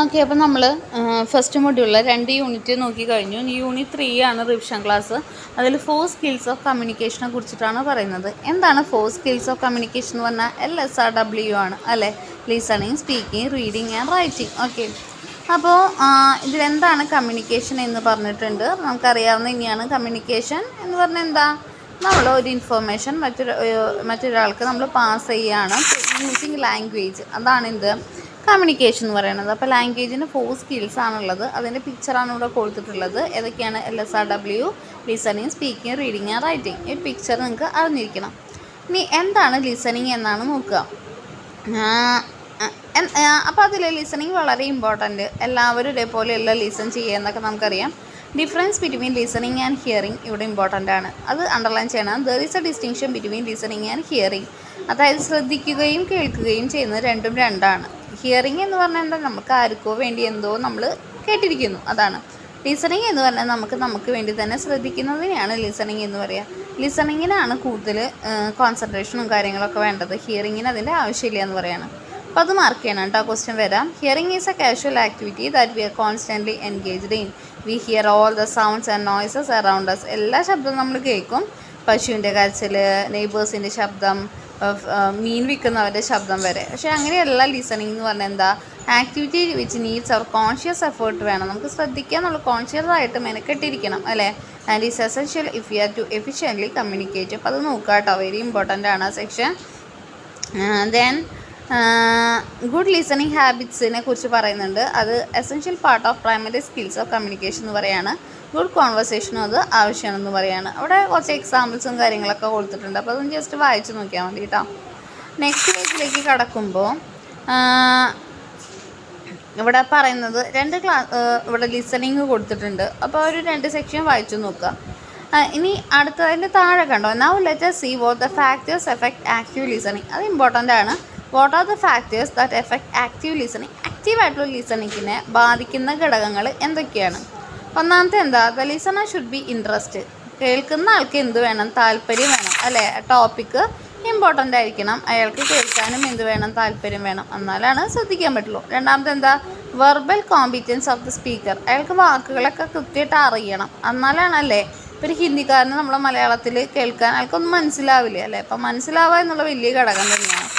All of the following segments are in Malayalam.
ഓക്കെ, അപ്പോൾ നമ്മൾ ഫസ്റ്റ് മൊഡ്യൂളിൽ 2 യൂണിറ്റ് നോക്കി കഴിഞ്ഞു. യൂണിറ്റ് 3 ആണ് റിവിഷൻ ക്ലാസ്. അതിൽ 4 സ്കിൽസ് ഓഫ് കമ്മ്യൂണിക്കേഷനെ കുറിച്ചിട്ടാണ് പറയുന്നത്. എന്താണ് 4 സ്കിൽസ് ഓഫ് കമ്മ്യൂണിക്കേഷൻ എന്ന് പറഞ്ഞാൽ? LSRW ആണ് അല്ലേ? Listening, speaking, reading and writing. Okay, അപ്പോൾ ഇതിലെന്താണ് കമ്മ്യൂണിക്കേഷൻ എന്ന് പറഞ്ഞിട്ടുണ്ട്. നമുക്കറിയാവുന്ന ഇനിയാണ് കമ്മ്യൂണിക്കേഷൻ എന്ന് പറഞ്ഞാൽ എന്താ? നമ്മൾ ഒരു ഇൻഫർമേഷൻ മറ്റൊരാൾക്ക് നമ്മൾ പാസ് ചെയ്യുകയാണ് യൂസിങ് ലാംഗ്വേജ്. അതാണ് എന്ത് കമ്മ്യൂണിക്കേഷൻ എന്ന് പറയുന്നത്. അപ്പോൾ ലാംഗ്വേജിന് 4 സ്കിൽസ് ആണുള്ളത്. അതിൻ്റെ പിക്ചറാണ് ഇവിടെ കൊടുത്തിട്ടുള്ളത്. ഏതൊക്കെയാണ്? LSRW, listening, speaking, reading and writing. ഈ പിക്ചർ നിങ്ങൾക്ക് അറിഞ്ഞിരിക്കണം. ഇനി എന്താണ് ലിസണിങ് എന്നാണ് നോക്കുക. അപ്പോൾ അതിൽ ലിസണിങ് വളരെ ഇമ്പോർട്ടൻറ്റ്. എല്ലാവരും ഇതേപോലെയുള്ള ലിസൺ ചെയ്യുക എന്നൊക്കെ നമുക്കറിയാം. Difference between listening and hearing ഇവിടെ ഇമ്പോർട്ടൻ്റ് ആണ്. അത് അണ്ടർലൈൻ ചെയ്യണം. There is A distinction between listening and hearing. അതായത് ശ്രദ്ധിക്കുകയും കേൾക്കുകയും ചെയ്യുന്നത് രണ്ടും രണ്ടാണ്. ഹിയറിംഗ് എന്ന് പറഞ്ഞാൽ എന്താ? നമുക്ക് ആർക്കോ വേണ്ടി എന്തോ നമ്മൾ കേട്ടിരിക്കുന്നു, അതാണ്. ലിസണിങ് എന്ന് പറഞ്ഞാൽ നമുക്ക് വേണ്ടി തന്നെ ശ്രദ്ധിക്കുന്നതിനെയാണ് ലിസണിങ് എന്ന് പറയുക. ലിസണിങ്ങിനാണ് കൂടുതൽ കോൺസെൻട്രേഷനും കാര്യങ്ങളൊക്കെ വേണ്ടത്. ഹിയറിങ്ങിന് അതിൻ്റെ ആവശ്യമില്ല എന്ന് പറയുകയാണ്. അപ്പോൾ അത് മാർക്ക് ചെയ്യണം കേട്ടോ. ക്വസ്റ്റ്യൻ വരാം. Hearing is a casual activity that we are constantly engaged in. We hear all the sounds and noises around us. എല്ലാ ശബ്ദവും നമ്മൾ കേൾക്കും. പശുവിൻ്റെ കരച്ചിൽ, നെയ്ബേഴ്സിൻ്റെ ശബ്ദം, മീൻ വിൽക്കുന്നവരുടെ ശബ്ദം വരെ. പക്ഷേ അങ്ങനെയല്ല ലിസണിങ് എന്ന് പറഞ്ഞാൽ എന്താ? Activity which needs our conscious effort വേണം. നമുക്ക് ശ്രദ്ധിക്കാൻ നമ്മൾ കോൺഷ്യസ് ആയിട്ട് മെനക്കെട്ടിരിക്കണം അല്ലേ? And is essential if you are to efficiently communicate. അപ്പോൾ അത് നോക്കുക കേട്ടോ. വെരി ഇമ്പോർട്ടൻ്റ് ആണ് ആ സെക്ഷൻ. ദെൻ ഗുഡ് ലിസണിങ് ഹാബിറ്റ്സിനെ കുറിച്ച് പറയുന്നുണ്ട്. അത് essential part of primary skills of communication എന്ന് പറയുകയാണ്. ഗുഡ് കോൺവെർസേഷനും അത് ആവശ്യമാണെന്ന് പറയുകയാണ്. അവിടെ കുറച്ച് എക്സാമ്പിൾസും കാര്യങ്ങളൊക്കെ കൊടുത്തിട്ടുണ്ട്. അപ്പോൾ അതൊന്ന് ജസ്റ്റ് വായിച്ച് നോക്കിയാൽ മതി കേട്ടോ. നെക്സ്റ്റ് പേജിലേക്ക് കടക്കുമ്പോൾ ഇവിടെ പറയുന്നത് ഇവിടെ ലിസണിങ് കൊടുത്തിട്ടുണ്ട്. അപ്പോൾ ഒരു 2 സെക്ഷൻ വായിച്ചു നോക്കുക. ഇനി അടുത്തതിൻ്റെ താഴെ കണ്ടോ. Now let us see what the factors affect active listening. അത് ഇമ്പോർട്ടൻ്റ് ആണ്. What are the factors that affect active listening? ആക്റ്റീവായിട്ടുള്ള ലിസണിങ്ങിനെ ബാധിക്കുന്ന ഘടകങ്ങൾ എന്തൊക്കെയാണ്? ഒന്നാമത്തെ എന്താ? The listener should be interest. കേൾക്കുന്ന ആൾക്ക് എന്ത് വേണം? താല്പര്യം വേണം അല്ലേ? ടോപ്പിക്ക് ഇമ്പോർട്ടൻ്റ് ആയിരിക്കണം. അയാൾക്ക് കേൾക്കാനും എന്ത് വേണം? താല്പര്യം വേണം. എന്നാലാണ് ശ്രദ്ധിക്കാൻ പറ്റുള്ളൂ. രണ്ടാമത്തെ എന്താ? Verbal competence of the speaker. അയാൾക്ക് വാക്കുകളൊക്കെ കൃത്യമായിട്ട് അറിയണം. എന്നാലാണല്ലേ ഒരു ഹിന്ദിക്കാരന് നമ്മൾ മലയാളത്തിൽ കേൾക്കാൻ അയാൾക്കൊന്നും മനസ്സിലാവില്ല അല്ലേ? അപ്പം മനസ്സിലാവുക എന്നുള്ള വലിയ ഘടകം തന്നെയാണ്.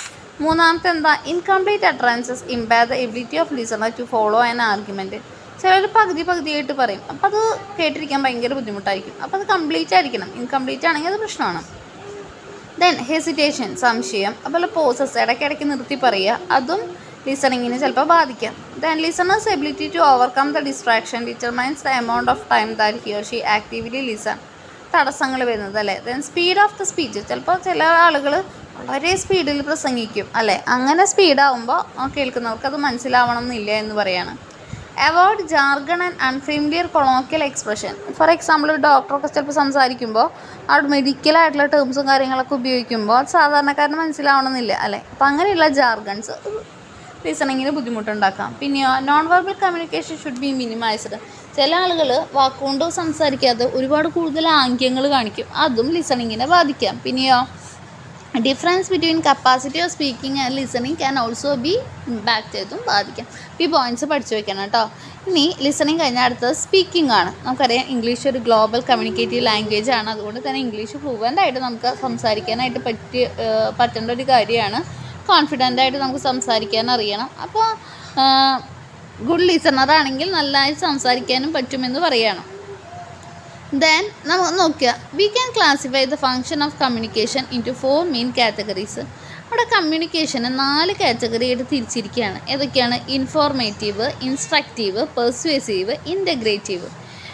മൂന്നാമത്തെ എന്താ? Incomplete utterances impair the ability of listener to follow an argument. ചിലർ പകുതിയായിട്ട് പറയും. അപ്പോൾ അത് കേട്ടിരിക്കാൻ ഭയങ്കര ബുദ്ധിമുട്ടായിരിക്കും. അപ്പോൾ അത് കംപ്ലീറ്റ് ആയിരിക്കണം. ഇൻകംപ്ലീറ്റ് ആണെങ്കിൽ അത് പ്രശ്നമാണ്. ദെൻ ഹെസിറ്റേഷൻ, സംശയം. അതുപോലെ പോസസ്, ഇടയ്ക്കിടയ്ക്ക് നിർത്തി പറയുക, അതും ലിസണിങ്ങിന് ചിലപ്പോൾ ബാധിക്കാം. Then listener's ability to overcome the distraction determines the amount of time that he or she actively listen. തടസ്സങ്ങൾ വരുന്നത് അല്ലേ? Then speed of the speech. ചിലപ്പോൾ ചില ആളുകൾ വളരെ സ്പീഡിൽ പ്രസംഗിക്കും അല്ലേ? അങ്ങനെ സ്പീഡാവുമ്പോൾ കേൾക്കുന്നവർക്ക് അത് മനസ്സിലാവണം എന്നില്ല എന്ന് പറയാണ്. Avoid jargon and unfamiliar colloquial expression. For example, ഒരു ഡോക്ടറൊക്കെ ചിലപ്പോൾ സംസാരിക്കുമ്പോൾ അവിടെ മെഡിക്കലായിട്ടുള്ള ടേംസും കാര്യങ്ങളൊക്കെ ഉപയോഗിക്കുമ്പോൾ അത് സാധാരണക്കാരന് മനസ്സിലാവണമെന്നില്ല അല്ലേ? അപ്പോൾ അങ്ങനെയുള്ള ജാർഗൺസ് ലിസണിങ്ങിന് ബുദ്ധിമുട്ടുണ്ടാക്കാം. പിന്നെയോ non verbal communication should be minimised. ചില ആളുകൾ വാക്കുകൊണ്ട് സംസാരിക്കാതെ ഒരുപാട് കൂടുതൽ ആംഗ്യങ്ങൾ കാണിക്കും. അതും ലിസണിങ്ങിനെ ബാധിക്കാം. പിന്നെയോ difference between capacity of speaking and listening can also be impact ചെയ്തും ബാധിക്കാം. ഈ പോയിൻറ്റ്സ് പഠിച്ചു വെക്കണം കേട്ടോ. ഇനി ലിസണിങ് കഴിഞ്ഞാൽ അടുത്തത് സ്പീക്കിംഗ് ആണ്. നമുക്കറിയാം ഇംഗ്ലീഷ് ഒരു ഗ്ലോബൽ കമ്മ്യൂണിക്കേറ്റീവ് ലാംഗ്വേജ് ആണ്. അതുകൊണ്ട് തന്നെ ഇംഗ്ലീഷ് ഫ്ലുവൻ്റായിട്ട് നമുക്ക് സംസാരിക്കാനായിട്ട് പറ്റേണ്ട ഒരു കാര്യമാണ്. കോൺഫിഡൻ്റായിട്ട് നമുക്ക് സംസാരിക്കാൻ അറിയണം. അപ്പോൾ ഗുഡ് ലിസണറാണെങ്കിൽ നല്ലതായി സംസാരിക്കാനും പറ്റുമെന്ന് പറയുകയാണ്. ദെൻ നമുക്ക് നോക്കുക. We can classify the function of communication into 4 main categories. അവിടെ കമ്മ്യൂണിക്കേഷനെ 4 കാറ്റഗറിയായിട്ട് തിരിച്ചിരിക്കുകയാണ്. ഏതൊക്കെയാണ്? Informative, instructive, persuasive, integrative.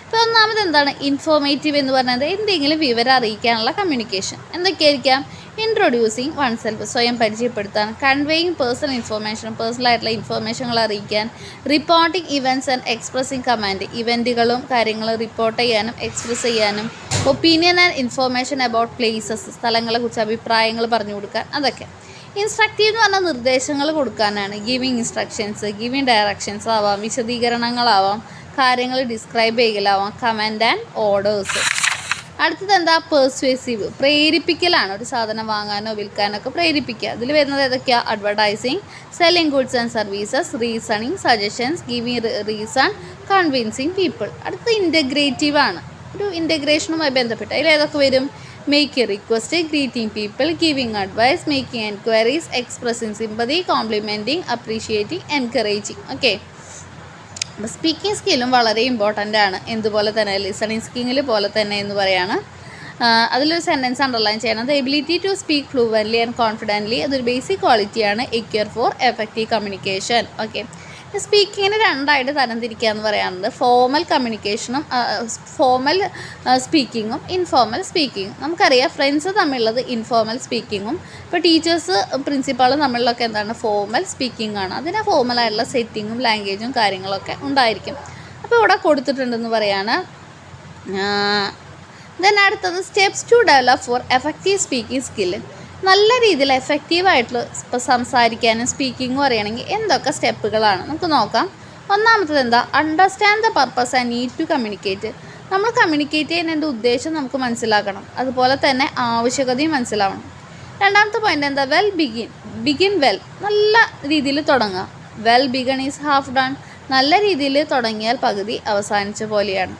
ഇപ്പോൾ ഒന്നാമത് എന്താണ്? ഇൻഫോർമേറ്റീവ് എന്ന് പറഞ്ഞാൽ എന്തെങ്കിലും വിവരം അറിയിക്കാനുള്ള കമ്മ്യൂണിക്കേഷൻ. എന്തൊക്കെയായിരിക്കാം? ഇൻട്രൊഡ്യൂസിങ് വൺസെൽഫ്, സ്വയം പരിചയപ്പെടുത്താൻ. കൺവേയിങ് പേഴ്സണൽ ഇൻഫോർമേഷൻ, പേഴ്സണലായിട്ടുള്ള ഇൻഫോർമേഷനുകൾ അറിയിക്കാൻ. Reporting events and expressing command, ഇവൻറ്റുകളും കാര്യങ്ങളും റിപ്പോർട്ട് ചെയ്യാനും എക്സ്പ്രസ് ചെയ്യാനും. Opinion and information about places, സ്ഥലങ്ങളെക്കുറിച്ച് അഭിപ്രായങ്ങൾ പറഞ്ഞു കൊടുക്കാൻ. അതൊക്കെ. ഇൻസ്ട്രക്റ്റീവ് എന്ന് പറഞ്ഞാൽ നിർദ്ദേശങ്ങൾ കൊടുക്കാനാണ്. ഗിവിങ് ഇൻസ്ട്രക്ഷൻസ്, ഗിവിങ് ഡയറക്ഷൻസ് ആവാം, വിശദീകരണങ്ങളാവാം, കാര്യങ്ങൾ ഡിസ്ക്രൈബ് ചെയ്യലാവാം. Command and orders. അടുത്തത് എന്താ? പെർസ്വേസീവ്, പ്രേരിപ്പിക്കലാണ്. ഒരു സാധനം വാങ്ങാനോ വിൽക്കാനോ ഒക്കെ പ്രേരിപ്പിക്കുക. ഇതിൽ വരുന്നത് ഏതൊക്കെയാണ്? Advertising, selling goods and services, reasoning, suggestions, giving reason, convincing people. അടുത്ത ഇൻ്റഗ്രേറ്റീവ് ആണ്, ഒരു ഇൻ്റഗ്രേഷനുമായി ബന്ധപ്പെട്ട്. അതിൽ ഏതൊക്കെ വരും? Make a request, greeting people, giving advice, making enquiries, expressing sympathy, complimenting, appreciating, encouraging. Okay, അപ്പോൾ സ്പീക്കിംഗ് സ്കില്ലും വളരെ ഇമ്പോർട്ടൻ്റ് ആണ്. എന്തുപോലെ തന്നെ ലിസണിങ് സ്കില്ലിൽ പോലെ തന്നെ എന്ന് പറയാണ്. അതിലൊരു സെൻറ്റൻസ് അണ്ടർലൈൻ ചെയ്യണം. The ability to speak fluently and confidently, അതൊരു ബേസിക് ക്വാളിറ്റിയാണ് acquire for effective communication. Okay, സ്പീക്കിങ്ങിന് രണ്ടായിട്ട് തരംതിരിക്കുക എന്ന് പറയാറുണ്ട്. ഫോർമൽ കമ്മ്യൂണിക്കേഷനും ഫോർമൽ സ്പീക്കിങ്ങും ഇൻഫോർമൽ സ്പീക്കിങ്ങും. നമുക്കറിയാം ഫ്രണ്ട്സ് തമ്മിലുള്ളത് ഇൻഫോർമൽ സ്പീക്കിങ്ങും, ഇപ്പോൾ ടീച്ചേഴ്സ് പ്രിൻസിപ്പാൾ തമ്മിലൊക്കെ എന്താണ്? ഫോർമൽ സ്പീക്കിംഗ് ആണ്. അതിന് ഫോർമലായിട്ടുള്ള സെറ്റിങ്ങും ലാംഗ്വേജും കാര്യങ്ങളൊക്കെ ഉണ്ടായിരിക്കും. അപ്പോൾ ഇവിടെ കൊടുത്തിട്ടുണ്ടെന്ന് പറയാണ്. ദെൻ അടുത്തത് steps to develop for effective speaking skill. നല്ല രീതിയിൽ എഫക്റ്റീവായിട്ടുള്ള ഇപ്പോൾ സംസാരിക്കാനും സ്പീക്കിങ്ങും അറിയണമെങ്കിൽ എന്തൊക്കെ സ്റ്റെപ്പുകളാണ് നമുക്ക് നോക്കാം. ഒന്നാമത്തത് എന്താ? Understand the purpose and need to communicate. നമ്മൾ കമ്മ്യൂണിക്കേറ്റ് ചെയ്യുന്നതിൻ്റെ ഉദ്ദേശം നമുക്ക് മനസ്സിലാക്കണം, അതുപോലെ തന്നെ ആവശ്യകതയും മനസ്സിലാവണം. രണ്ടാമത്തെ പോയിൻ്റ് എന്താ? ബിഗിൻ വെൽ, നല്ല രീതിയിൽ തുടങ്ങുക. Well begun is half done, നല്ല രീതിയിൽ തുടങ്ങിയാൽ പകുതി അവസാനിച്ച പോലെയാണ്.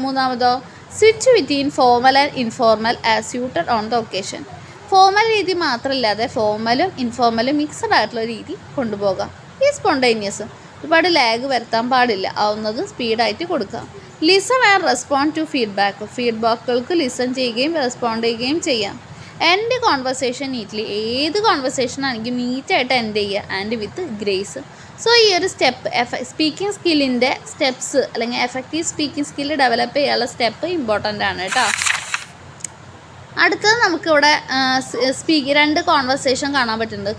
മൂന്നാമതോ? Switch between formal and informal as suited on the occasion. Formal രീതി മാത്രമല്ലാതെ ഫോർമലും ഇൻഫോർമലും മിക്സഡ് ആയിട്ടുള്ള രീതി കൊണ്ടുപോകാം. ഈ സ്പോണ്ടേനിയസ്, ഒരുപാട് ലാഗ് വരുത്താൻ പാടില്ല, ആവുന്നതും സ്പീഡായിട്ട് കൊടുക്കാം. ലിസൺ ആൻഡ് റെസ്പോണ്ട് ടു ഫീഡ്ബാക്കുകൾക്ക് ലിസൺ ചെയ്യുകയും റെസ്പോണ്ട് ചെയ്യുകയും ചെയ്യാം. എൻഡ് കോൺവെർസേഷൻ നീറ്റ്ലി, ഏത് കോൺവെർസേഷൻ ആണെങ്കിലും നീറ്റായിട്ട് എൻഡ് ചെയ്യുക, ആൻഡ് വിത്ത് ഗ്രേസ്. സോ ഈ ഒരു സ്റ്റെപ്പ് സ്പീക്കിംഗ് സ്കില്ലിൻ്റെ സ്റ്റെപ്സ് അല്ലെങ്കിൽ എഫക്റ്റീവ് സ്പീക്കിംഗ് സ്കില്ല് ഡെവലപ്പ് ചെയ്യാനുള്ള സ്റ്റെപ്പ് ഇമ്പോർട്ടൻ്റ് ആണ് കേട്ടോ. അടുത്തത് നമുക്കിവിടെ രണ്ട് കോൺവെർസേഷൻ കാണാൻ പറ്റുന്നുണ്ട്.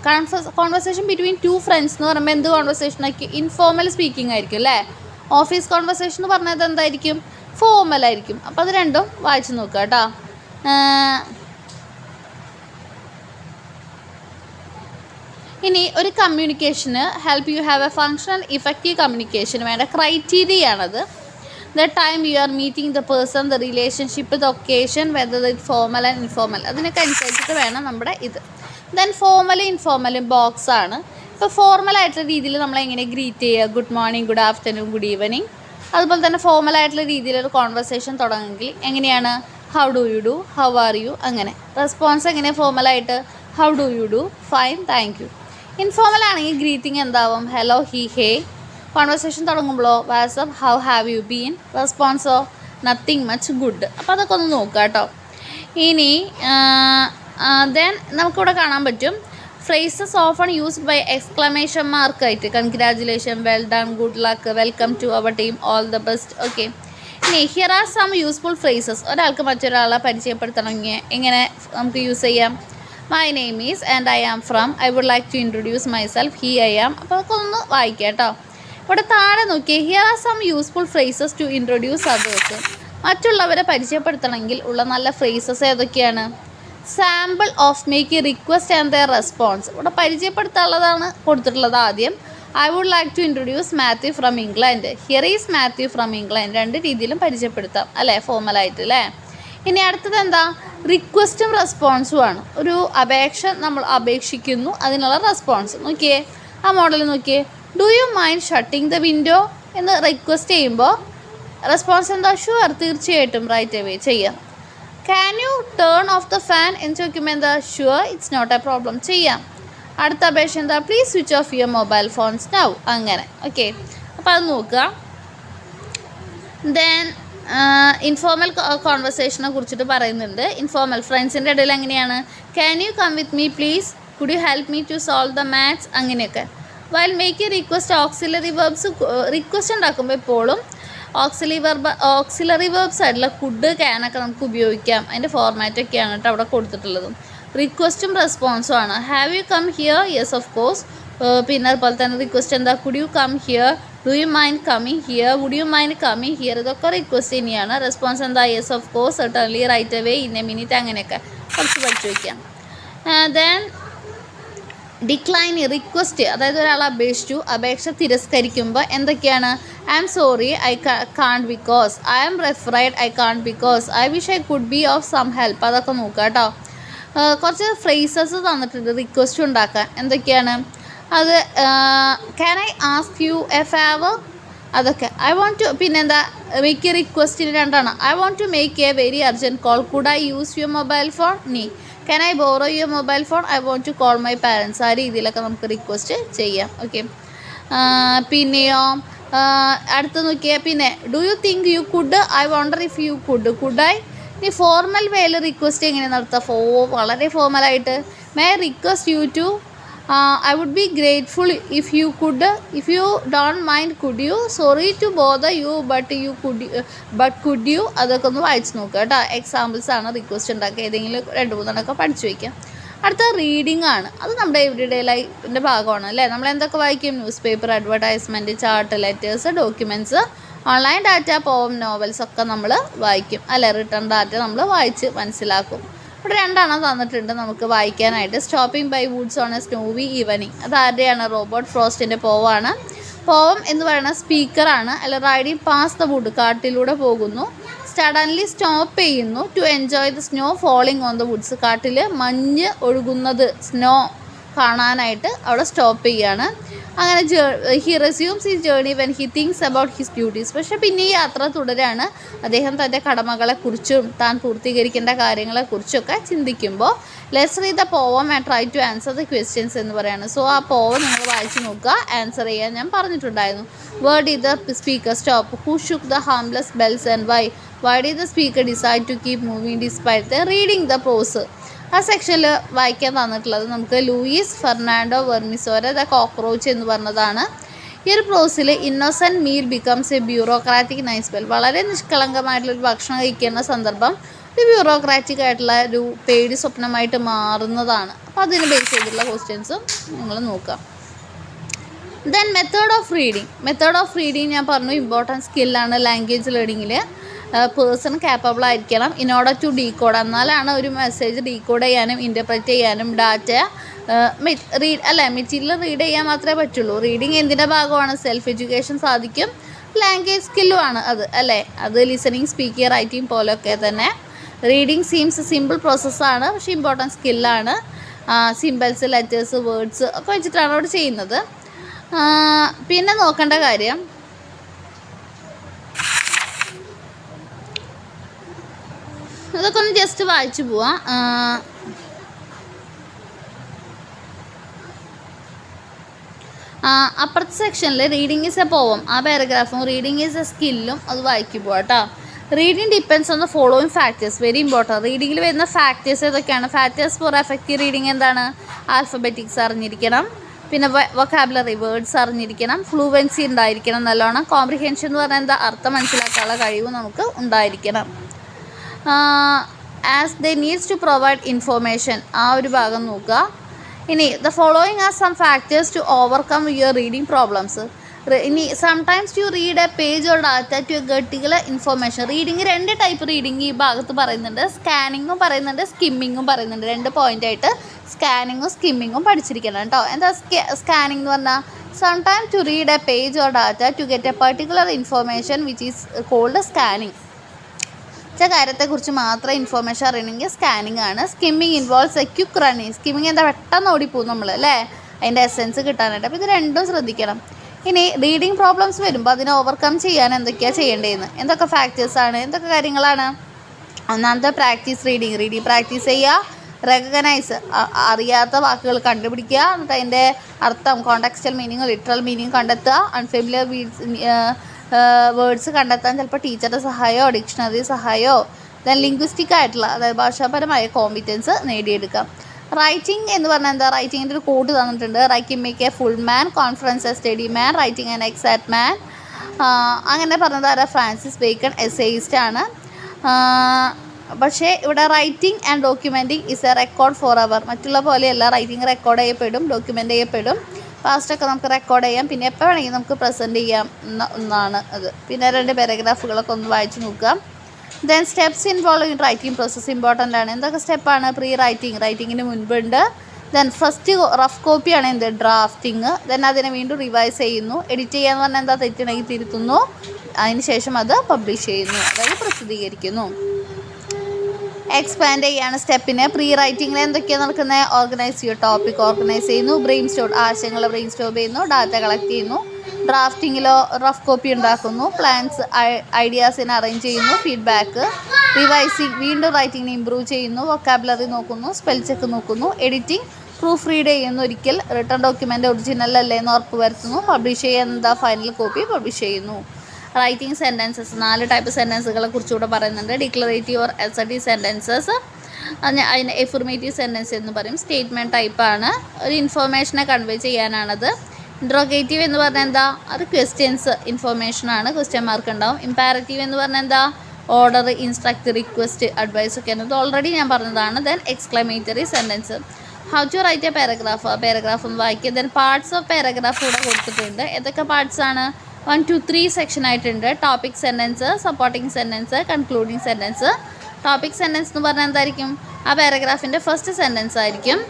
കോൺവെർസേഷൻ ബിറ്റ്വീൻ ടു ഫ്രണ്ട്സ് എന്ന് പറയുമ്പോൾ എന്ത് കോൺവെർസേഷനായിരിക്കും? ഇൻഫോർമൽ സ്പീക്കിംഗ് ആയിരിക്കും അല്ലേ. ഓഫീസ് കോൺവെർസേഷൻ എന്ന് പറഞ്ഞത് എന്തായിരിക്കും? ഫോർമൽ ആയിരിക്കും. അപ്പോൾ അത് രണ്ടും വായിച്ച് നോക്കുക കേട്ടോ. ഇനി ഒരു കമ്മ്യൂണിക്കേഷന് help you have a functional effective കമ്മ്യൂണിക്കേഷന് വേണ്ട ക്രൈറ്റീരിയ ആണത്. The time you are meeting the person, the relationship, the occasion, whether it's formal and informal, അതിനൊക്കെ അനുസരിച്ചിട്ട് വേണം നമ്മുടെ ഇത്. ദെൻ ഫോർമലും ഇൻഫോർമലും ബോക്സ് ആണ്. ഇപ്പോൾ ഫോർമലായിട്ടുള്ള രീതിയിൽ നമ്മളെങ്ങനെ ഗ്രീറ്റ് ചെയ്യുക? Good morning, good afternoon, good evening. അതുപോലെ തന്നെ ഫോർമലായിട്ടുള്ള രീതിയിലൊരു കോൺവെർസേഷൻ തുടങ്ങുമെങ്കിൽ എങ്ങനെയാണ്? How do you do, how are you, അങ്ങനെ. റെസ്പോൺസ് എങ്ങനെയാണ് ഫോർമലായിട്ട്? How do you do, fine, thank you. Informal ആണെങ്കിൽ ഗ്രീറ്റിംഗ് എന്താവും? Hello, hi, hey. കോൺവെർസേഷൻ തുടങ്ങുമ്പോഴോ what's up, how have you been. റെസ്പോൺസോ നത്തിങ് മച്ച്, ഗുഡ്. അപ്പോൾ അതൊക്കെ ഒന്ന് നോക്കുക കേട്ടോ. ഇനി ദെൻ നമുക്കിവിടെ കാണാൻ പറ്റും phrases often used by exclamation മാർക്കായിട്ട്. Congratulation, well done, good luck, welcome to our team, all the best. Okay, ഇനി here are some useful phrases. ഒരാൾക്ക് മറ്റൊരാളെ പരിചയപ്പെടുത്തണമെങ്കിൽ എങ്ങനെ നമുക്ക് യൂസ് ചെയ്യാം? My name is and I am from, I would like to introduce myself, hi I am. അപ്പോൾ അതൊക്കെ ഒന്ന് വായിക്കാം കേട്ടോ. ഇവിടെ താഴെ നോക്കിയേ, here are some useful phrases to introduce others. മറ്റുള്ളവരെ പരിചയപ്പെടുത്തണമെങ്കിൽ ഉള്ള നല്ല ഫ്രേസസ് ഏതൊക്കെയാണ്? Sample of make request and their response. ഇവിടെ പരിചയപ്പെടുത്താനുള്ളതാണ് കൊടുത്തിട്ടുള്ളത് ആദ്യം. I would like to introduce Matthew from England, here is Matthew from England. രണ്ട് രീതിയിലും പരിചയപ്പെടുത്താം അല്ലേ, ഫോർമലായിട്ട് അല്ലേ. ഇനി അടുത്തത് എന്താ? റിക്വസ്റ്റും റെസ്പോൺസും ആണ്. ഒരു അപേക്ഷ നമ്മൾ അപേക്ഷിക്കുന്നു, അതിനുള്ള റെസ്പോൺസ്. നോക്കിയേ ആ മോഡൽ നോക്കിയേ. Do you mind shutting the window എന്ന് റിക്വസ്റ്റ് ചെയ്യുമ്പോൾ റെസ്പോൺസ് എന്താ? ഷുവർ, തീർച്ചയായിട്ടും, റൈറ്റ് അവേ ചെയ്യാം. Can you turn off the fan എന്ന് ചോദിക്കുമ്പോൾ എന്താ? Sure, it's not a problem, ചെയ്യാം. അടുത്ത അപേക്ഷ എന്താ? Please switch off your mobile phones now, അങ്ങനെ. ഓക്കെ, അപ്പോൾ അത് നോക്കുക. ദെൻ ഇൻഫോർമൽ കോൺവെർസേഷനെ കുറിച്ചിട്ട് പറയുന്നുണ്ട്. ഇൻഫോർമൽ ഫ്രണ്ട്സിൻ്റെ ഇടയിൽ എങ്ങനെയാണ്? Can you come with me please, could you help me to solve the maths, അങ്ങനെയൊക്കെ. While make a request auxiliary verbs. Request ഉണ്ടാക്കുമ്പോൾ എപ്പോഴും ഓക്സിലറി വെർബ്സ് ആയിട്ടുള്ള കുഡ്, ക്യാനൊക്കെ നമുക്ക് ഉപയോഗിക്കാം. അതിൻ്റെ ഫോർമാറ്റൊക്കെയാണ് കേട്ടോ അവിടെ കൊടുത്തിട്ടുള്ളതും. റിക്വസ്റ്റും റെസ്പോൺസും ആണ്. Have you come here, yes of course. പിന്നെ അതുപോലെ തന്നെ റിക്വസ്റ്റ് എന്താ? Could you come here, do you mind coming here, would you mind coming here. ഇതൊക്കെ റിക്വസ്റ്റ് തന്നെയാണ്. റെസ്പോൺസ് എന്താ? Yes of course, certainly, right away, in a minute, അങ്ങനെയൊക്കെ കുറച്ച് പഠിച്ചു വയ്ക്കാം. ദെൻ ഡിക്ലൈൻ റിക്വസ്റ്റ്, അതായത് ഒരാൾ അപേക്ഷ തിരസ്കരിക്കുമ്പോൾ എന്തൊക്കെയാണ്? I am sorry I can't because, I am afraid I can't because, I wish I could be of some help. അതൊക്കെ നോക്കുക കേട്ടോ. കുറച്ച് ഫ്രേസസ് തന്നിട്ടുണ്ട് റിക്വസ്റ്റ് ഉണ്ടാക്കാൻ. എന്തൊക്കെയാണ് അത്? Can I ask you a favour, അതൊക്കെ. ഐ വോണ്ട് ടു, പിന്നെന്താ മേക്ക് എ റിക്വസ്റ്റിന് രണ്ടാണ്. I want to make a very urgent call, could I use your mobile phone, നീ can I borrow your mobile phone, I want to call my parents. ആ രീതിയിലൊക്കെ നമുക്ക് റിക്വസ്റ്റ് ചെയ്യാം. ഓക്കെ. പിന്നെയോ അടുത്ത് നോക്കിയാൽ പിന്നെ do you think you could, I wonder if you could I. ഇനി ഫോർമൽ വേയിൽ റിക്വസ്റ്റ് എങ്ങനെ നടത്തുക? വളരെ ഫോർമലായിട്ട്. May I request you to, I would be grateful if you could, if you don't mind, could you, sorry to bother you but could you. അതൊക്കെ ഒന്ന് വായിച്ച് നോക്കുക കേട്ടോ. എക്സാമ്പിൾസ് ആണ് റിക്വസ്റ്റ് ഉണ്ടാക്കുക. ഏതെങ്കിലും 2-3 പഠിച്ചു വയ്ക്കാം. അടുത്ത റീഡിംഗ് ആണ്. അത് നമ്മുടെ എവരിഡേ ലൈഫിൻ്റെ ഭാഗമാണ് അല്ലേ. നമ്മൾ എന്തൊക്കെ വായിക്കും? News paper, advertisement, chart, letters, documents, online data, പോം, നോവൽസ് ഒക്കെ നമ്മൾ വായിക്കും അല്ലേ. റിട്ടേൺ ഡാറ്റ നമ്മൾ വായിച്ച് മനസ്സിലാക്കും. ഇവിടെ 2 തന്നിട്ടുണ്ട് നമുക്ക് വായിക്കാനായിട്ട്. Stopping by woods on a snowy evening, അത് ആരുടെയാണ്? റോബർട്ട് ഫ്രോസ്റ്റിൻ്റെ പോവാണ്. പോവം എന്ന് പറയുന്ന സ്പീക്കറാണ്. അല്ല, റൈഡിങ് പാസ് ദ വുഡ്, കാട്ടിലൂടെ പോകുന്നു. സഡൻലി സ്റ്റോപ്പ് ചെയ്യുന്നു. To enjoy the snow falling on the woods, കാട്ടിൽ മഞ്ഞ് ഒഴുകുന്നത്, സ്നോ കാണാനായിട്ട് അവിടെ സ്റ്റോപ്പ് ചെയ്യാണ്. അങ്ങനെ he resumes his journey when he thinks about his duties. പക്ഷേ പിന്നെ ഈ യാത്ര തുടരാണ്. അദ്ദേഹം തൻ്റെ കടമകളെക്കുറിച്ചും താൻ പൂർത്തീകരിക്കേണ്ട കാര്യങ്ങളെക്കുറിച്ചൊക്കെ ചിന്തിക്കുമ്പോൾ. Let's read the poem and try to answer the questions എന്ന് പറയുന്നത്. സോ ആ പോവം നിങ്ങൾ വായിച്ച് നോക്കുക, ആൻസർ ചെയ്യാൻ ഞാൻ പറഞ്ഞിട്ടുണ്ടായിരുന്നു. Where did the speaker stop, who shook the ഹാംലെസ് bells and why did the speaker decide to keep moving despite the reading the prose. ആ സെക്ഷനിൽ വായിക്കാൻ തന്നിട്ടുള്ളത് നമുക്ക് Luis Fernando Verissimo the cockroach എന്ന് പറഞ്ഞതാണ്. ഈ ഒരു പ്രോസിൽ innocent meal becomes a bureaucratic nightmare, വളരെ നിഷ്കളങ്കമായിട്ടുള്ളൊരു ഭക്ഷണം കഴിക്കുന്ന സന്ദർഭം ഒരു ബ്യൂറോക്രാറ്റിക് ആയിട്ടുള്ള ഒരു പേടി സ്വപ്നമായിട്ട് മാറുന്നതാണ്. അപ്പോൾ അതിന് ബേസ് ചെയ്തിട്ടുള്ള ക്വസ്റ്റ്യൻസും നിങ്ങൾ നോക്കാം. ദെൻ മെത്തേഡ് ഓഫ് റീഡിങ് ഞാൻ പറഞ്ഞു ഇമ്പോർട്ടൻറ്റ് സ്കില്ലാണ് ലാംഗ്വേജ് ലേണിങ്ങിൽ. പേഴ്സൺ ക്യാപ്പബിൾ ആയിരിക്കണം ഇൻ ഓർഡർ ടു ഡീകോഡ്, എന്നാലാണ് ഒരു മെസ്സേജ് ഡീകോഡ് ചെയ്യാനും ഇൻ്റർപ്രറ്റ് ചെയ്യാനും ഡാറ്റ മെറ്റീരിയൽ റീഡ് ചെയ്യാൻ മാത്രമേ പറ്റുള്ളൂ. റീഡിങ് എന്തിൻ്റെ ഭാഗമാണ്? സെൽഫ് എഡ്യൂക്കേഷൻ സാധിക്കും, ലാംഗ്വേജ് സ്കില്ലുമാണ് അത് അല്ലേ. അത് ലിസണിങ്, സ്പീക്കിംഗ്, റൈറ്റിംഗ് പോലെയൊക്കെ തന്നെ. റീഡിങ് സീംസ് സിമ്പിൾ പ്രോസസ്സാണ്, പക്ഷേ ഇമ്പോർട്ടൻറ്റ് സ്കില്ലാണ്. സിമ്പിൾസ്, ലെറ്റേഴ്സ്, വേർഡ്സ് ഒക്കെ വെച്ചിട്ടാണ് അവിടെ ചെയ്യുന്നത്. പിന്നെ നോക്കേണ്ട കാര്യം അതൊക്കെ ഒന്ന് ജസ്റ്റ് വായിച്ചു പോവാം. അപ്പുറത്തെ സെക്ഷനിൽ റീഡിങ് ഈസ് എ പോവം, ആ പാരഗ്രാഫും റീഡിങ് ഈസ് എ സ്കില്ലും അത് വായിച്ചു പോവാം കേട്ടോ. Reading depends on the following factors, very important. റീഡിങ്ങിൽ വരുന്ന ഫാക്ടേഴ്സ് ഏതൊക്കെയാണ്? ഫാക്ടേഴ്സ് ഫോർ എഫക്റ്റീവ് റീഡിങ് എന്താണ്? ആൽഫബറ്റിക്സ് അറിഞ്ഞിരിക്കണം, പിന്നെ വൊക്കാബുലറി വേർഡ്സ് അറിഞ്ഞിരിക്കണം, ഫ്ലൂവൻസി ഉണ്ടായിരിക്കണം നല്ലോണം, കോംപ്രിഹെൻഷൻ എന്ന് പറഞ്ഞാൽ എന്താ അർത്ഥം മനസ്സിലാക്കാനുള്ള കഴിവ് നമുക്ക് ഉണ്ടായിരിക്കണം. As they needs to provide information, ആ ഒരു ഭാഗം നോക്കുക. ഇനി the following are some factors to overcome your reading problems. ഇനി sometimes you read a page or data to get information. Reading 2 type reading ഈ ഭാഗത്ത് പറയുന്നുണ്ട്. സ്കാനിങ്ങും പറയുന്നുണ്ട്, സ്കിമ്മിങ്ങും പറയുന്നുണ്ട്. 2 പോയിൻ്റായിട്ട് സ്കാനിങ്ങും സ്കിമ്മിങ്ങും പഠിച്ചിരിക്കണം കേട്ടോ. എന്താ സ്കാനിങ് എന്ന് പറഞ്ഞാൽ? Sometime to read a page or data to get a particular information which is called scanning. കാര്യത്തെക്കുറിച്ച് മാത്രം ഇൻഫോർമേഷൻ അറിയണമെങ്കിൽ സ്കാനിങ് ആണ്. Skimming involves a quick running. Skimming എന്താ? പെട്ടെന്ന് ഓടിപ്പോകും നമ്മൾ അല്ലേ, അതിൻ്റെ എസെൻസ് കിട്ടാനായിട്ട്. അപ്പോൾ ഇത് 2 ശ്രദ്ധിക്കണം. ഇനി റീഡിങ് പ്രോബ്ലംസ് വരുമ്പോൾ അതിനെ ഓവർകം ചെയ്യാൻ എന്തൊക്കെയാണ് ചെയ്യേണ്ടതെന്ന്, എന്തൊക്കെ ഫാക്ടേഴ്സാണ്, എന്തൊക്കെ കാര്യങ്ങളാണ്? ഒന്നാമത്തെ റീഡിങ് പ്രാക്ടീസ് ചെയ്യുക. റെക്കഗ്നൈസ്, അറിയാത്ത വാക്കുകൾ കണ്ടുപിടിക്കുക, എന്നിട്ട് അതിൻ്റെ അർത്ഥം, കോണ്ടെക്സ്റ്റൽ മീനിങ്, ലിറ്ററൽ മീനിങ് കണ്ടെത്തുക. അൺഫെമിലിയർ വേർഡ്സ് കണ്ടെത്താൻ ചിലപ്പോൾ ടീച്ചറുടെ സഹായമോ ഡിക്ഷണറി സഹായമോ. ദെൻ ലിംഗ്വിസ്റ്റിക് ആയിട്ടുള്ള, അതായത് ഭാഷാപരമായ കോമ്പിറ്റൻസ് നേടിയെടുക്കാം. റൈറ്റിംഗ് എന്ന് പറഞ്ഞാൽ എന്താ? റൈറ്റിങ്ങിൻ്റെ ഒരു കോഡ് തന്നിട്ടുണ്ട്. Writing make a full man, confidence a study man, writing an exact man. അങ്ങനെ പറഞ്ഞത് ആരാ? ഫ്രാൻസിസ് ബേക്കൺ, എസ്സേയിസ്റ്റ് ആണ്. പക്ഷേ ഇവിടെ writing and documenting is a record for our. മറ്റുള്ള പോലെയല്ല, റൈറ്റിംഗ് റെക്കോർഡ് ചെയ്യപ്പെടും, ഡോക്യുമെൻ്റ് ചെയ്യപ്പെടും. പാസ്റ്റൊക്കെ നമുക്ക് റെക്കോർഡ് ചെയ്യാം, പിന്നെ എപ്പോൾ വേണമെങ്കിൽ നമുക്ക് പ്രസൻറ്റ് ചെയ്യാം ഒന്നാണ് അത്. പിന്നെ 2 പാരഗ്രാഫുകളൊക്കെ ഒന്ന് വായിച്ച് നോക്കുക. Then steps involve in writing process important ആണ്. എന്തൊക്കെ സ്റ്റെപ്പാണ്? റൈറ്റിങ്ങിന് മുൻപുണ്ട്. ദെൻ ഫസ്റ്റ് റഫ് കോപ്പിയാണ് എന്ത് ഡ്രാഫ്റ്റിങ്. ദെൻ അതിനെ വീണ്ടും റിവൈസ് ചെയ്യുന്നു. എഡിറ്റ് ചെയ്യാന്ന് പറഞ്ഞാൽ എന്താ തെറ്റുണ്ടെങ്കിൽ തിരുത്തുന്നു. അതിന് ശേഷം അത് പബ്ലിഷ് ചെയ്യുന്നു, അതായത് പ്രസിദ്ധീകരിക്കുന്നു. എക്സ്പാൻഡ് ചെയ്യാണ് സ്റ്റെപ്പിന്. പ്രീ റൈറ്റിങ്ങിൽ എന്തൊക്കെയാണ് നടക്കുന്നത്? ഓർഗനൈസ് ചെയ്യുക, ടോപ്പിക് ഓർഗനൈസ് ചെയ്യുന്നു. ബ്രെയിൻ സ്റ്റോർ ആശയങ്ങൾ ബ്രെയിൻ സ്റ്റോർ ചെയ്യുന്നു. ഡാറ്റ കളക്ട് ചെയ്യുന്നു. ഡ്രാഫ്റ്റിങ്ങിലോ റഫ് കോപ്പി ഉണ്ടാക്കുന്നു. പ്ലാൻസ് ഐഡിയാസിനെ അറേഞ്ച് ചെയ്യുന്നു. ഫീഡ്ബാക്ക്. റിവൈസിങ് വീണ്ടും റൈറ്റിങ്ങിനെ ഇമ്പ്രൂവ് ചെയ്യുന്നു. വൊക്കാബുലറി നോക്കുന്നു. സ്പെൽ ചെക്ക് നോക്കുന്നു. എഡിറ്റിംഗ് പ്രൂഫ് റീഡ് ചെയ്യുന്നു. ഒരിക്കൽ റിട്ടേൺ ഡോക്യുമെൻ്റ് ഒറിജിനൽ അല്ലേ എന്ന് ഉറപ്പ് വരുത്തുന്നു. പബ്ലിഷ് ചെയ്യുന്ന ഫൈനൽ കോപ്പി പബ്ലിഷ് ചെയ്യുന്നു. റൈറ്റിംഗ് സെൻറ്റൻസസ് 4 ടൈപ്പ് സെൻറ്റൻസുകളെ കുറിച്ചുകൂടെ പറയുന്നുണ്ട്. ഡിക്ലറേറ്റീവ് ഓർ അസർട്ടീവ് സെൻറ്റൻസസ്, അതിന് എഫർമേറ്റീവ് സെൻറ്റൻസ് എന്ന് പറയും. സ്റ്റേറ്റ്മെൻറ്റ് ടൈപ്പാണ്, ഒരു ഇൻഫോർമേഷനെ കൺവേ ചെയ്യാനാണത്. ഇൻട്രോഗേറ്റീവ് എന്ന് പറഞ്ഞാൽ എന്താ? അത് ക്വസ്റ്റ്യൻസ് ഇൻഫോർമേഷനാണ്, ക്വസ്റ്റ്യൻ മാർക്ക് ഉണ്ടാവും. ഇമ്പാരറ്റീവ് എന്ന് പറഞ്ഞാൽ എന്താ? ഓർഡർ, ഇൻസ്ട്രക്ട്, റിക്വസ്റ്റ്, അഡ്വൈസ് ഒക്കെ എന്നത് ഓൾറെഡി ഞാൻ പറഞ്ഞതാണ്. Then exclamatory sentence. How to write a paragraph ഒന്ന് വായിക്കുക. ദെൻ പാർട്സ് ഓഫ് പാരഗ്രാഫ് കൂടെ കൊടുത്തിട്ടുണ്ട്. ഏതൊക്കെ പാർട്സ് ആണ്? 1, 2, 3 സെക്ഷൻ ആയിട്ടുണ്ട്. Topic sentence, supporting sentence, concluding sentence. Topic sentence എന്ന് പറഞ്ഞാൽ എന്തായിരിക്കും? ആ പാരഗ്രാഫിൻ്റെ ഫസ്റ്റ് സെൻറ്റൻസ് ആയിരിക്കും.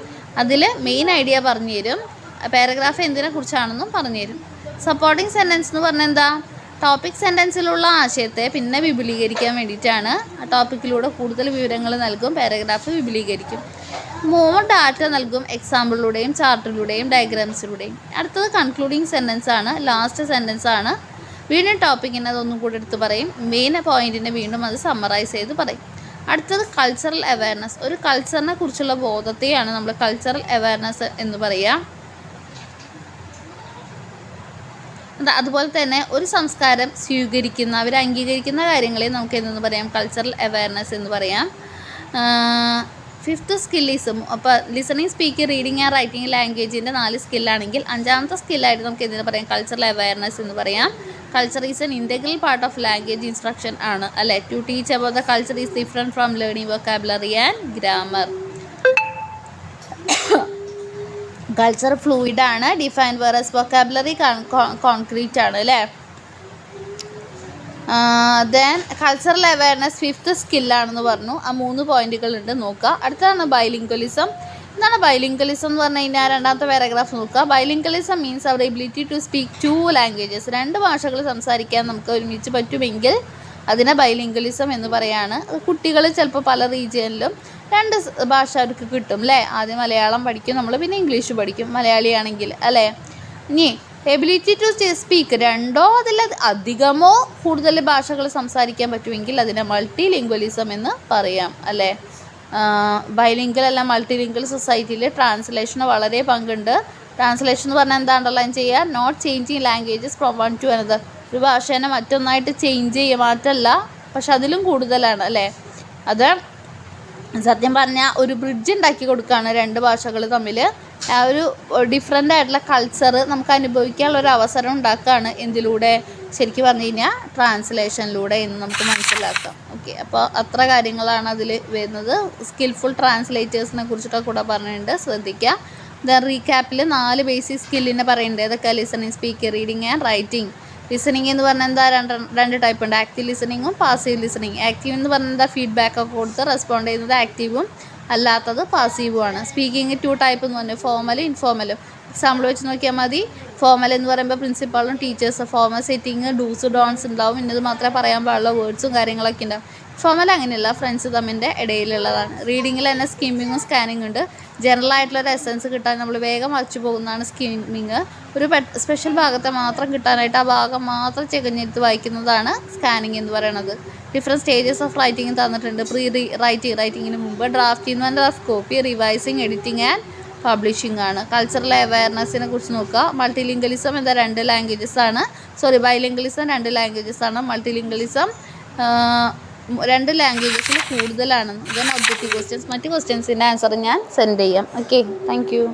അതിൽ മെയിൻ ഐഡിയ പറഞ്ഞു തരും. പാരഗ്രാഫ് എന്തിനെ കുറിച്ചാണെന്നും പറഞ്ഞു തരും. സപ്പോർട്ടിങ് സെൻറ്റൻസ് എന്ന് പറഞ്ഞാൽ എന്താ? ടോപ്പിക് സെൻറ്റൻസിലുള്ള ആശയത്തെ പിന്നെ വിപുലീകരിക്കാൻ വേണ്ടിയിട്ടാണ്. ആ ടോപ്പിക്കിലൂടെ കൂടുതൽ വിവരങ്ങൾ നൽകും, പാരഗ്രാഫ് വിപുലീകരിക്കും. മോർ ഡാറ്റ നൽകും, എക്സാമ്പിളിലൂടെയും ചാർട്ടിലൂടെയും ഡയഗ്രാംസിലൂടെയും. അടുത്തത് കൺക്ലൂഡിങ് സെൻറ്റൻസ് ആണ്, ലാസ്റ്റ് സെൻറ്റൻസ് ആണ്. വീണ്ടും ടോപ്പിക്കിനെ അതൊന്നും കൂടി എടുത്ത് പറയും. മെയിൻ പോയിൻറ്റിനെ വീണ്ടും അത് സമ്മറൈസ് ചെയ്ത് പറയും. അടുത്തത് കൾച്ചറൽ അവയർനെസ്. ഒരു കൾച്ചറിനെ കുറിച്ചുള്ള ബോധത്തെയാണ് നമ്മൾ കൾച്ചറൽ അവയർനെസ് എന്ന് പറയുക. അതുപോലെ തന്നെ ഒരു സംസ്കാരം സ്വീകരിക്കുന്ന, അവർ അംഗീകരിക്കുന്ന കാര്യങ്ങളെ നമുക്ക് എന്തെന്ന് പറയാം? കൾച്ചറൽ അവയർനെസ് എന്ന് പറയാം. 5th സ്കില്ലിസും അപ്പോൾ listening, speaking, reading and writing ലാംഗ്വേജിൻ്റെ 4 സ്കില്ലാണെങ്കിൽ 5ാമത്തെ സ്കില്ലായിട്ട് നമുക്ക് എന്തിനു പറയാം? കൾച്ചറൽ അവയർനെസ് എന്ന് പറയാം. Culture is an integral part of language instruction ആണ് അല്ലേ. To teach about the culture is different from learning vocabulary and grammar. Culture ഫ്ലൂയിഡാണ്, ഡിഫൈൻ വേറസ് വൊക്കാബുലറി കോൺക്രീറ്റ് ആണ് അല്ലേ. ദെൻ കൾച്ചറൽ അവയർനെസ് 5th സ്കില്ലാണെന്ന് പറഞ്ഞു. ആ 3 പോയിന്റുകളുണ്ട്, നോക്കുക. അടുത്തതാണ് ബൈലിംഗ്വലിസം. എന്താണ് ബൈലിംഗ്വലിസം എന്ന് പറഞ്ഞു കഴിഞ്ഞാൽ? 2ാമത്തെ പാരഗ്രാഫ് നോക്കുക. Bilingualism means our ability to speak 2 languages. 2 ഭാഷകൾ സംസാരിക്കാൻ നമുക്ക് ഒരുമിച്ച് പറ്റുമെങ്കിൽ അതിനെ ബൈലിംഗ്വലിസം എന്ന് പറയാണ്. കുട്ടികൾ ചിലപ്പോൾ പല റീജിയനിലും 2 ഭാഷ അവർക്ക് കിട്ടും അല്ലേ. ആദ്യം മലയാളം പഠിക്കും നമ്മൾ, പിന്നെ ഇംഗ്ലീഷ് പഠിക്കും മലയാളിയാണെങ്കിൽ അല്ലേ. ഇനി എബിലിറ്റി ടു സ്പീക്ക് 2 അതിൽ അധികമോ കൂടുതൽ ഭാഷകൾ സംസാരിക്കാൻ പറ്റുമെങ്കിൽ അതിനെ മൾട്ടി ലിംഗ്വലിസം എന്ന് പറയാം അല്ലേ. ബൈലിംഗ്വൽ അല്ല മൾട്ടി ലിംഗ്വൽ സൊസൈറ്റിയിൽ ട്രാൻസ്ലേഷന് വളരെ പങ്കുണ്ട്. ട്രാൻസ്ലേഷൻ എന്ന് പറഞ്ഞാൽ എന്താ? അണ്ടർലൈൻ ചെയ്യുക. Note changing languages from one to another. ഒരു ഭാഷേനെ മറ്റൊന്നായിട്ട് ചേഞ്ച് ചെയ്യുക, മാറ്റമല്ല, പക്ഷെ അതിലും കൂടുതലാണ് അല്ലേ. അത് സത്യം പറഞ്ഞാൽ ഒരു ബ്രിഡ്ജ് ഉണ്ടാക്കി കൊടുക്കുകയാണ് 2 ഭാഷകൾ തമ്മിൽ. ആ ഒരു ഡിഫറെൻ്റ് ആയിട്ടുള്ള കൾച്ചർ നമുക്ക് അനുഭവിക്കാനുള്ള ഒരു അവസരം ഉണ്ടാക്കുകയാണ്. എന്തിലൂടെ? ശരിക്കും പറഞ്ഞു കഴിഞ്ഞാൽ ട്രാൻസ്ലേഷനിലൂടെ എന്ന് നമുക്ക് മനസ്സിലാക്കാം. ഓക്കെ, അപ്പോൾ അത്ര കാര്യങ്ങളാണ് അതിൽ വരുന്നത്. സ്കിൽഫുൾ ട്രാൻസ്ലേറ്റേഴ്സിനെ കുറിച്ചിട്ടൊക്കെ കൂടെ പറഞ്ഞിട്ടുണ്ട്, ശ്രദ്ധിക്കുക. ദെൻ റീക്യാപ്പിൽ 4 ബേസിക് സ്കില്ലിനെ പറയുന്നുണ്ട്. ഏതൊക്കെ? Listening, speaking, reading and writing. Listening എന്ന് പറഞ്ഞാൽ എന്താ? 2 ടൈപ്പ് ഉണ്ട്, ആക്റ്റീവ് ലിസണിങ്ങും പാസീവ് ലിസണിങ്. ആക്റ്റീവ് എന്ന് പറഞ്ഞാൽ എന്താ? ഫീഡ്ബാക്കൊക്കെ കൊടുത്ത് റെസ്പോണ്ട് ചെയ്യുന്നത് ആക്റ്റീവും, അല്ലാത്തത് പാസീവുമാണ്. സ്പീക്കിംഗ് 2 ടൈപ്പ് എന്ന് പറഞ്ഞാൽ ഫോമലും ഇൻഫോമലും. എക്സാമ്പിൾ വെച്ച് നോക്കിയാൽ മതി. ഫോമൽ എന്ന് പറയുമ്പോൾ പ്രിൻസിപ്പാളും teachers, formal setting, do's don'ts ഉണ്ടാവും, ഇന്നത് മാത്രമേ പറയാൻ പാടുള്ള വേർഡ്സും കാര്യങ്ങളൊക്കെ ഉണ്ടാവും. ഫോമൽ അങ്ങനെയല്ല, ഫ്രണ്ട്സ് തമ്മിൻ്റെ ഇടയിലുള്ളതാണ്. റീഡിങ്ങിൽ തന്നെ സ്കിമ്മിങ്ങും സ്കാനിങ്ങും ഉണ്ട്. ജനറൽ ആയിട്ടുള്ളൊരു എസൻസ് കിട്ടാൻ നമ്മൾ വേഗം വച്ചു പോകുന്നതാണ് സ്കിമ്മിങ്. ഒരു സ്പെഷ്യൽ ഭാഗത്തെ മാത്രം കിട്ടാനായിട്ട് ആ ഭാഗം മാത്രം ചെകഞ്ഞെടുത്ത് വായിക്കുന്നതാണ് സ്കാനിങ് എന്ന് പറയുന്നത്. ഡിഫറെൻറ്റ് സ്റ്റേജസ് ഓഫ് റൈറ്റിംഗ് തന്നിട്ടുണ്ട്. റൈറ്റിങ്ങിന് മുമ്പ് ഡ്രാഫ്റ്റിംഗ് എന്ന് പറഞ്ഞാൽ rough copy, revising, editing and publishing ആണ്. കൾച്ചറൽ അവയർനെസ്സിനെ കുറിച്ച് നോക്കുക. മൾട്ടിലിംഗ്വലിസം എന്താ? 2 ലാംഗ്വേജസ് ആണ്. ബൈലിംഗ്വലിസം 2 ലാംഗ്വേജസ് ആണ്. മൾട്ടിലിംഗ്വലിസം 2 ലാംഗ്വേജസിൽ കൂടുതലാണ്. ഇതാണ് ഒബ്ജക്റ്റീവ് ക്വസ്റ്റ്യൻസ്. മറ്റ് ക്വസ്റ്റ്യൻസിൻ്റെ ആൻസർ ഞാൻ സെൻഡ് ചെയ്യാം. Okay, thank you.